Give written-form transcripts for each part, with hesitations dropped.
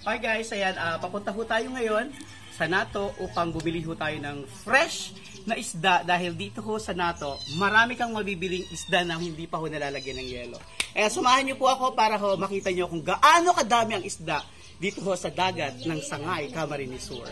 Hi guys, ayan, papunta ho tayo ngayon sa Nato upang bumili ho tayo ng fresh na isda dahil dito ho sa Nato, marami kang mabibiling isda na hindi pa ho nalalagyan ng yelo. Kaya samahan niyo po ako para ho makita niyo kung gaano kadami ang isda dito ho sa dagat ng Sangay, Camarines Sur.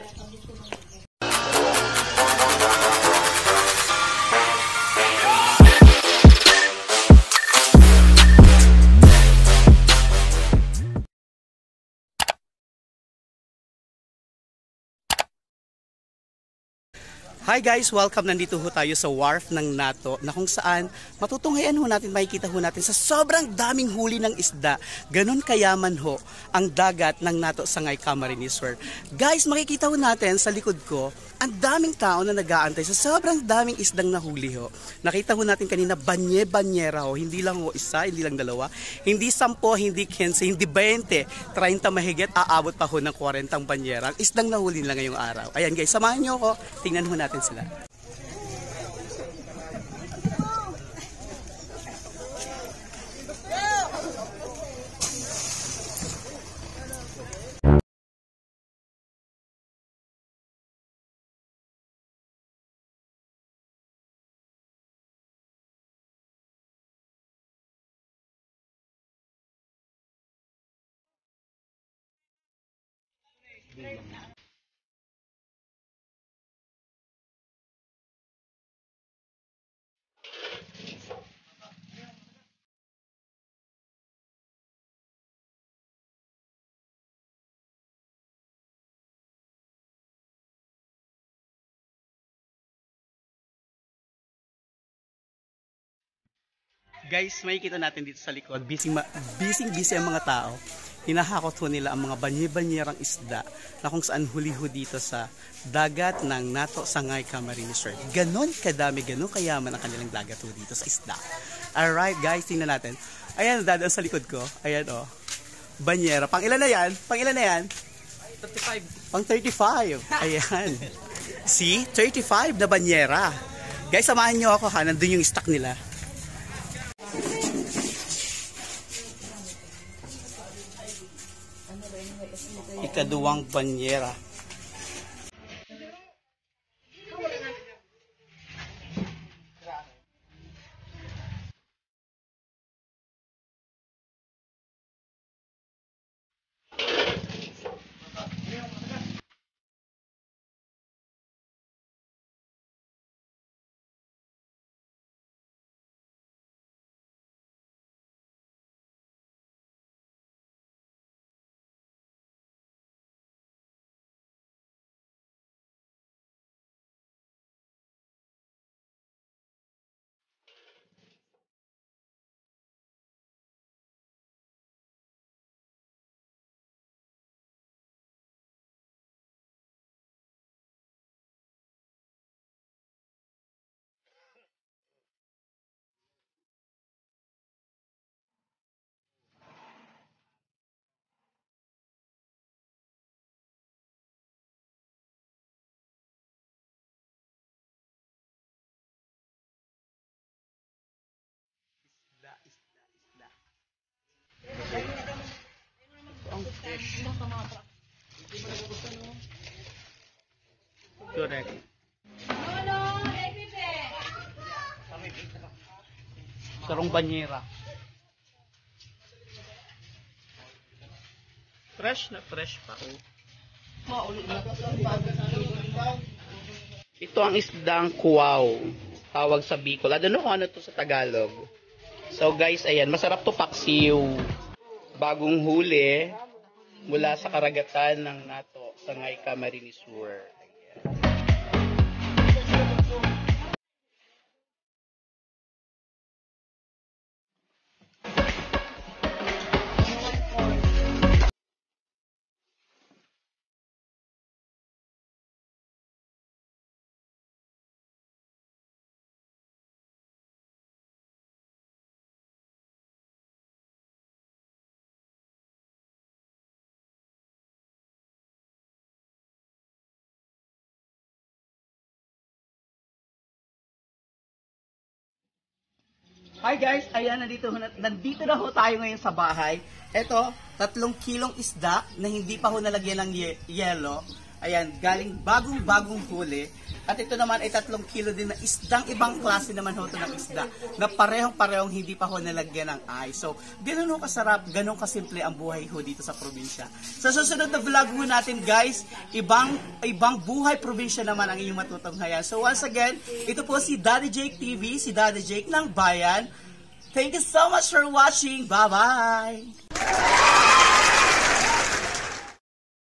Hi guys! Welcome! Nandito ho tayo sa wharf ng Nato na kung saan matutunghayan ho natin, makikita ho natin sa sobrang daming huli ng isda. Ganon kayaman ho ang dagat ng Nato Sangay, Camarines Sur. Guys, makikita ho natin sa likod ko, ang daming tao na nag-aantay sa sobrang daming isdang nahuli ho. Nakita ho natin kanina, banye-banyera ho. Hindi lang ho isa, hindi lang dalawa, hindi 10, hindi 15, hindi 20, 30 mahigit, aabot pa ho ng 40 banyera. Ang isdang nahuli nila ngayong araw. Ayan guys, samahan nyo ako, tingnan ho natin sila. Guys, makikita natin dito sa likod, busy ang mga tao. Hinahakot ho nila ang mga banye-banyerang isda na kung saan huli-ho dito sa dagat ng Nato Sangay, Camarines Sur. Ganon kadami, ganon kayaman ang kanilang dagat ho dito sa isda. Alright guys, tingnan natin. Ayan, dadaan sa likod ko. Ayan o. Banyera. Pang ilan na yan? Pang ilan na yan? 35. Pang 35. Ayan. See? 35 na banyera. Guys, samahan nyo ako ha. Nandun yung stock nila. Ikaduwang banyera. Isda. Ang fish. Correct. Sarong banyera. Fresh na fresh pa oh. Ito ang isdang kuwaw. Tawag sa Bicol. I don't know kung ano to sa Tagalog. So guys, ayan, masarap to paksiw. Bagong huli mula sa karagatan ng Nato Sangay, Camarines Sur. Hi guys, ayan, nandito na ho tayo ngayon sa bahay. Ito, 3 kilong isda na hindi pa ho nalagyan ng yelo. Ayan, galing bagong huli. At ito naman ay 3 kilo din na isdang ibang klase naman ho ito ng isda na parehong hindi pa ho nalagyan ng ice. So, ganun ho kasarap, ganun kasimple ang buhay ho dito sa probinsya. Sa susunod na vlog ho natin guys, ibang buhay probinsya naman ang inyong matutunghayan. So once again, ito po si Daddy Jake TV, si Daddy Jake ng Bayan. Thank you so much for watching. Bye-bye!